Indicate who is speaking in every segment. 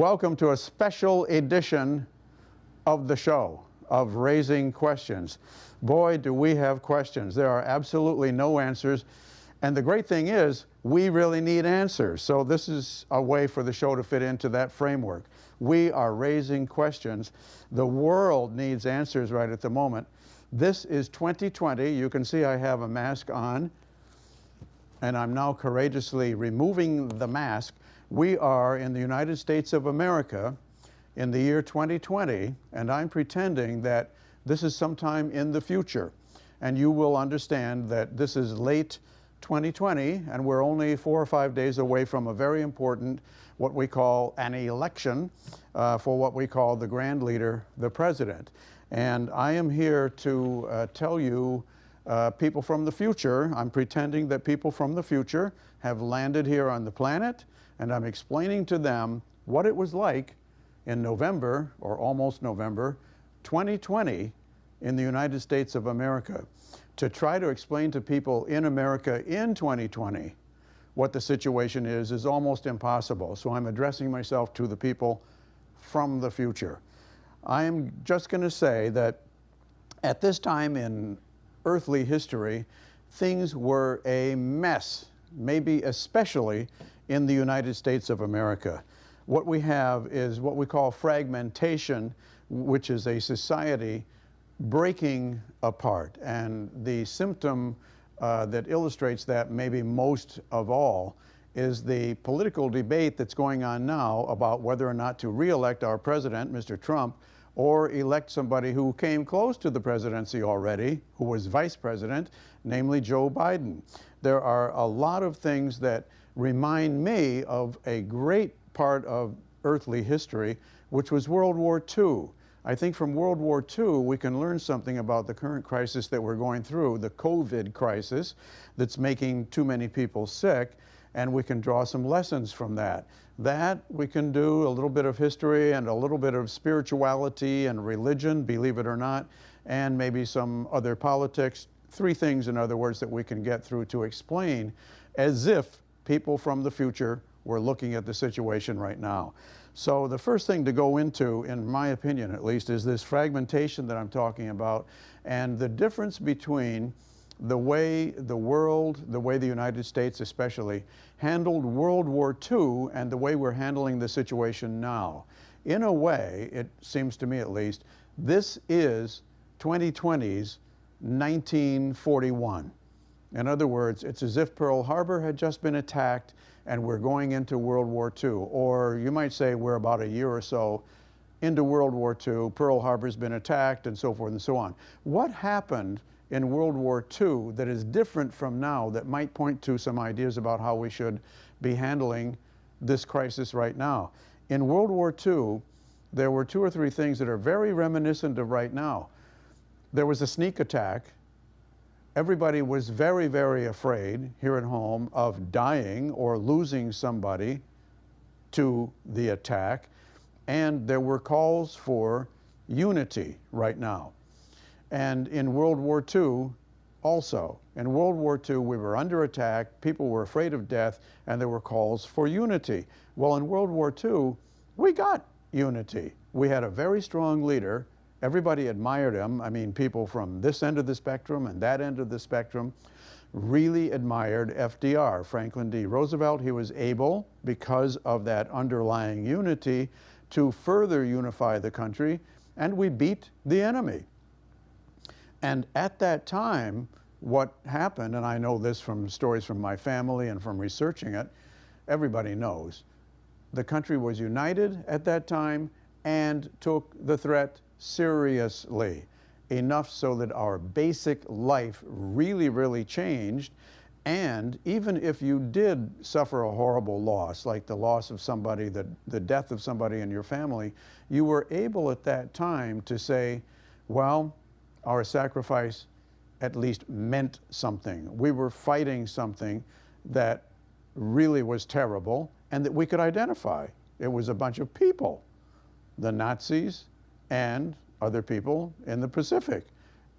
Speaker 1: Welcome to a special edition of the show of Raising Questions. Boy, do we have questions. There are absolutely no answers. And the great thing is, we really need answers. So this is a way for the show to fit into that framework. We are raising questions. The world needs answers right at the moment. This is 2020. You can see I have a mask on, and I'm now courageously removing the mask. We are in the United States of America in the year 2020, and I'm pretending that this is sometime in the future. And you will understand that this is late 2020, and we're only 4 or 5 days away from a very important, what we call an election for what we call the grand leader, the president. And I am here to tell you people from the future. I'm pretending that people from the future have landed here on the planet, and I'm explaining to them what it was like in November, or almost November, 2020 in the United States of America. To try to explain to people in America in 2020 what the situation is almost impossible. So I'm addressing myself to the people from the future. I am just going to say that at this time in earthly history, things were a mess, maybe especially in the United States of America. What we have is what we call fragmentation, which is a society breaking apart. And the symptom that illustrates that maybe most of all is the political debate that's going on now about whether or not to re-elect our president, Mr. Trump, or elect somebody who came close to the presidency already, who was vice president, namely Joe Biden. There are a lot of things that remind me of a great part of earthly history, which was World War II. I think from World War II, we can learn something about the current crisis that we're going through, the COVID crisis that's making too many people sick, and we can draw some lessons from that. That we can do a little bit of history and a little bit of spirituality and religion, believe it or not, and maybe some other politics. 3 things, in other words, that we can get through to explain as if people from the future were looking at the situation right now. So the first thing to go into, in my opinion at least, is this fragmentation that I'm talking about, and the difference between the way the world, the way the United States especially, handled World War II and the way we're handling the situation now. In a way, it seems to me at least, this is 2020's 1941. In other words, it's as if Pearl Harbor had just been attacked and we're going into World War II. Or you might say we're about a year or so into World War II, Pearl Harbor's been attacked, and so forth and so on. What happened in World War II that is different from now that might point to some ideas about how we should be handling this crisis right now? In World War II, there were 2 or 3 things that are very reminiscent of right now. There was a sneak attack. Everybody was very, very afraid here at home of dying or losing somebody to the attack. And there were calls for unity right now. And in World War II also. In World War II, we were under attack, people were afraid of death, and there were calls for unity. Well, in World War II, we got unity. We had a very strong leader. Everybody admired him. I mean, people from this end of the spectrum and that end of the spectrum really admired FDR, Franklin D. Roosevelt. He was able, because of that underlying unity, to further unify the country, and we beat the enemy. And at that time, what happened, and I know this from stories from my family and from researching it, everybody knows, the country was united at that time and took the threat seriously, enough so that our basic life really, really changed. And even if you did suffer a horrible loss, like the loss of somebody, the death of somebody in your family, you were able at that time to say, well, our sacrifice at least meant something. We were fighting something that really was terrible and that we could identify. It was a bunch of people, the Nazis and other people in the Pacific.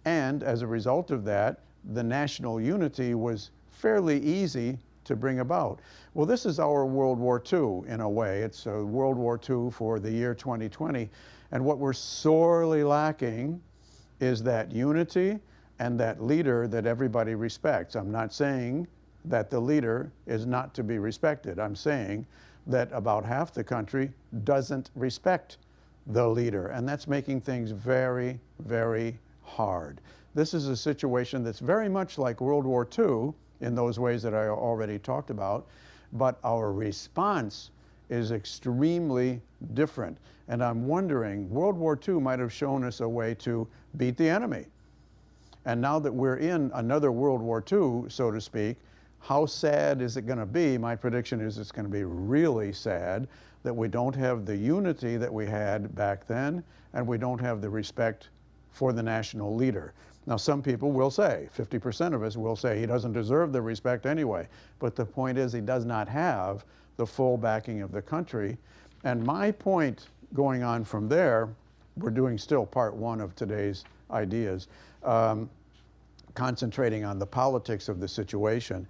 Speaker 1: And as a result of that, the national unity was fairly easy to bring about? Well, this is our World War II in a way. It's a World War II for the year 2020. And what we're sorely lacking is that unity and that leader that everybody respects. I'm not saying that the leader is not to be respected. I'm saying that about half the country doesn't respect the leader, and that's making things very, very hard. This is a situation that's very much like World War II in those ways that I already talked about, but our response is extremely different. And I'm wondering, World War II might have shown us a way to beat the enemy. And now that we're in another World War II, so to speak, how sad is it going to be? My prediction is it's going to be really sad that we don't have the unity that we had back then, and we don't have the respect for the national leader. Now, some people will say, 50% of us will say, he doesn't deserve the respect anyway. But the point is, he does not have the full backing of the country. And my point going on from there, we're doing still part one of today's ideas, concentrating on the politics of the situation.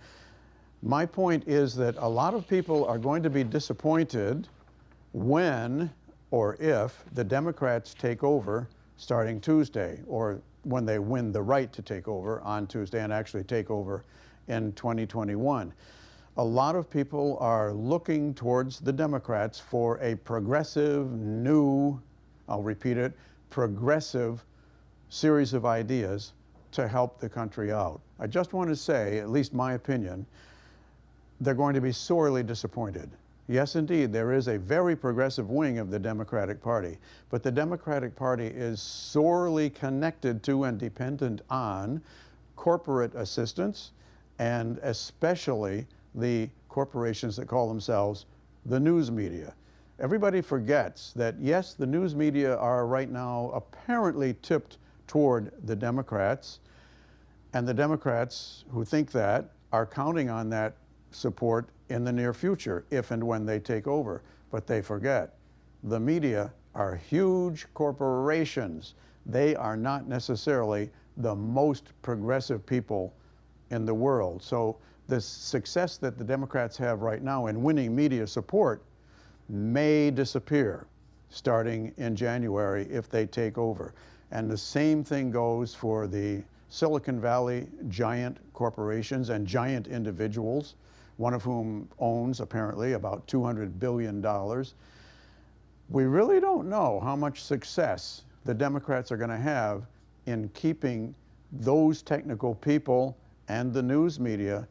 Speaker 1: My point is that a lot of people are going to be disappointed when or if the Democrats take over starting Tuesday, or when they win the right to take over on Tuesday and actually take over in 2021. A lot of people are looking towards the Democrats for a progressive, new, I'll repeat it, progressive series of ideas to help the country out. I just want to say, at least my opinion, they're going to be sorely disappointed. Yes, indeed, there is a very progressive wing of the Democratic Party, but the Democratic Party is sorely connected to and dependent on corporate assistance, and especially the corporations that call themselves the news media. Everybody forgets that, yes, the news media are right now apparently tipped toward the Democrats, and the Democrats who think that are counting on that support in the near future, if and when they take over. But they forget, the media are huge corporations. They are not necessarily the most progressive people in the world. So the success that the Democrats have right now in winning media support may disappear starting in January if they take over. And the same thing goes for the Silicon Valley giant corporations and giant individuals, one of whom owns apparently about $200 billion. We really don't know how much success the Democrats are going to have in keeping those technical people and the news media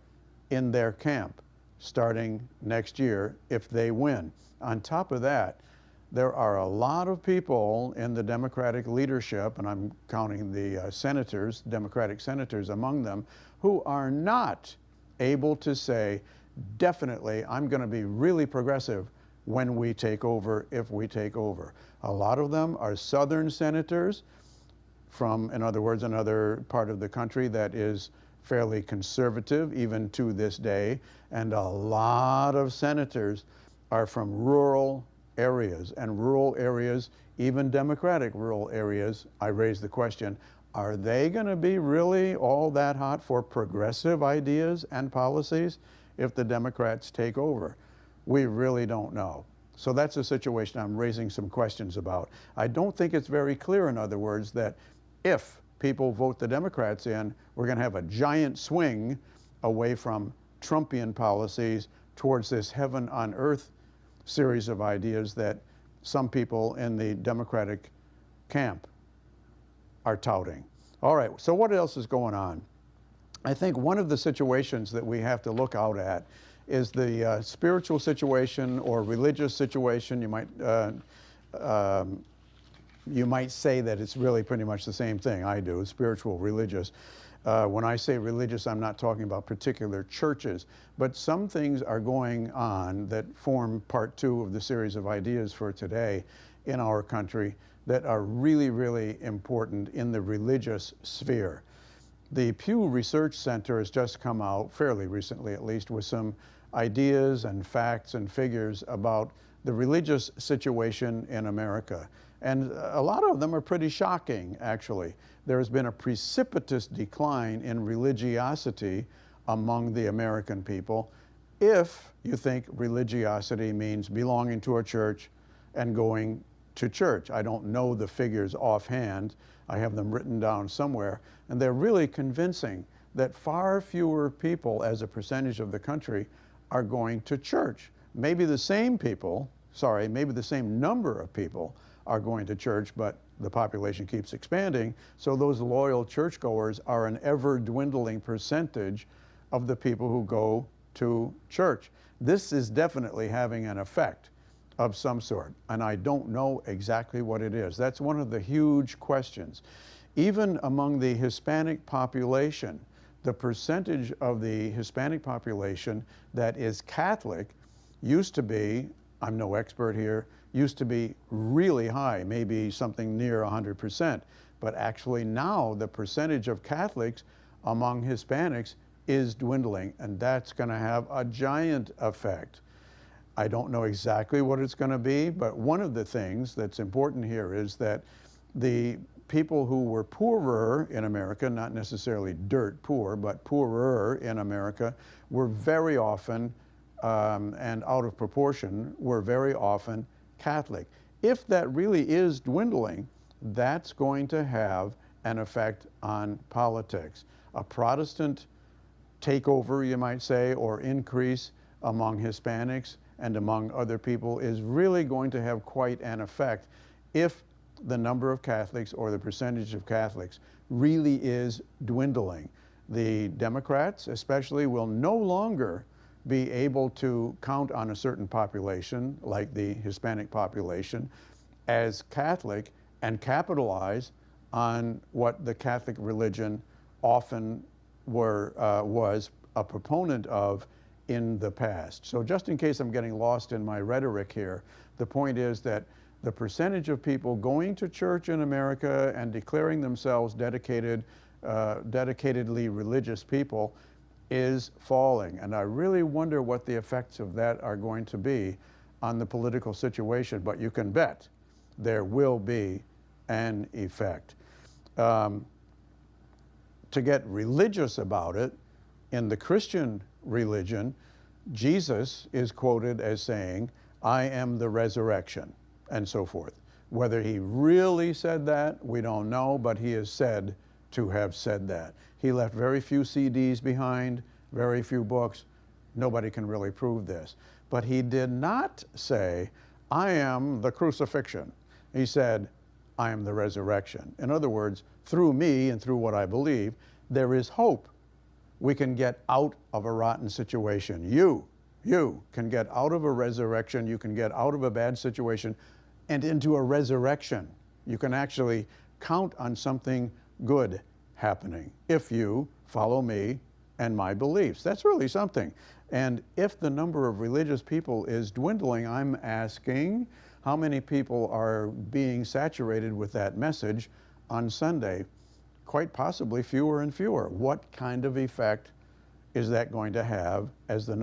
Speaker 1: in their camp starting next year if they win. On top of that, there are a lot of people in the Democratic leadership, and I'm counting the senators, Democratic senators among them, who are not able to say, definitely, I'm going to be really progressive when we take over, if we take over. A lot of them are Southern senators from, in other words, another part of the country that is fairly conservative even to this day, and a lot of senators are from rural areas, and rural areas, even Democratic rural areas, I raise the question, are they going to be really all that hot for progressive ideas and policies if the Democrats take over? We really don't know. So that's a situation I'm raising some questions about. I don't think it's very clear, in other words, that if people vote the Democrats in, we're going to have a giant swing away from Trumpian policies towards this heaven on earth series of ideas that some people in the Democratic camp are touting. All right, so what else is going on? I think one of the situations that we have to look out at is the spiritual situation or religious situation. You might say that it's really pretty much the same thing. I do, spiritual, religious. When I say religious, I'm not talking about particular churches, but some things are going on that form part two of the series of ideas for today in our country that are really, really important in the religious sphere. The Pew Research Center has just come out, fairly recently at least, with some ideas and facts and figures about the religious situation in America. And a lot of them are pretty shocking, actually. There has been a precipitous decline in religiosity among the American people. if you think religiosity means belonging to a church and going to church. I don't know the figures offhand. I have them written down somewhere, and they're really convincing that far fewer people as a percentage of the country are going to church. Maybe the same people, sorry, maybe the same number of people are going to church, but the population keeps expanding, so those loyal churchgoers are an ever-dwindling percentage of the people who go to church. This is definitely having an effect of some sort, and I don't know exactly what it is. That's one of the huge questions. Even among the Hispanic population, the percentage of the Hispanic population that is Catholic used to be, I'm no expert here, used to be really high, maybe something near 100%. But actually now the percentage of Catholics among Hispanics is dwindling, and that's going to have a giant effect. I don't know exactly what it's going to be, but one of the things that's important here is that the people who were poorer in America, not necessarily dirt poor, but poorer in America, were very often, and out of proportion, were very often Catholic. If that really is dwindling, that's going to have an effect on politics. A Protestant takeover, you might say, or increase among Hispanics and among other people is really going to have quite an effect if the number of Catholics or the percentage of Catholics really is dwindling. The Democrats especially will no longer be able to count on a certain population, like the Hispanic population, as Catholic and capitalize on what the Catholic religion often was a proponent of in the past. So just in case I'm getting lost in my rhetoric here, the point is that the percentage of people going to church in America and declaring themselves dedicatedly religious people is falling. And I really wonder what the effects of that are going to be on the political situation. But you can bet there will be an effect. To get religious about it, in the Christian religion, Jesus is quoted as saying, "I am the resurrection," and so forth. Whether he really said that, we don't know, but he is said to have said that. He left very few CDs behind, very few books. Nobody can really prove this. But he did not say, "I am the crucifixion." He said, "I am the resurrection." In other words, through me and through what I believe, there is hope. We can get out of a rotten situation. You can get out of a resurrection. You can get out of a bad situation and into a resurrection. You can actually count on something good happening if you follow me and my beliefs. That's really something. And if the number of religious people is dwindling, I'm asking how many people are being saturated with that message on Sunday? Quite possibly fewer and fewer. What kind of effect is that going to have as the number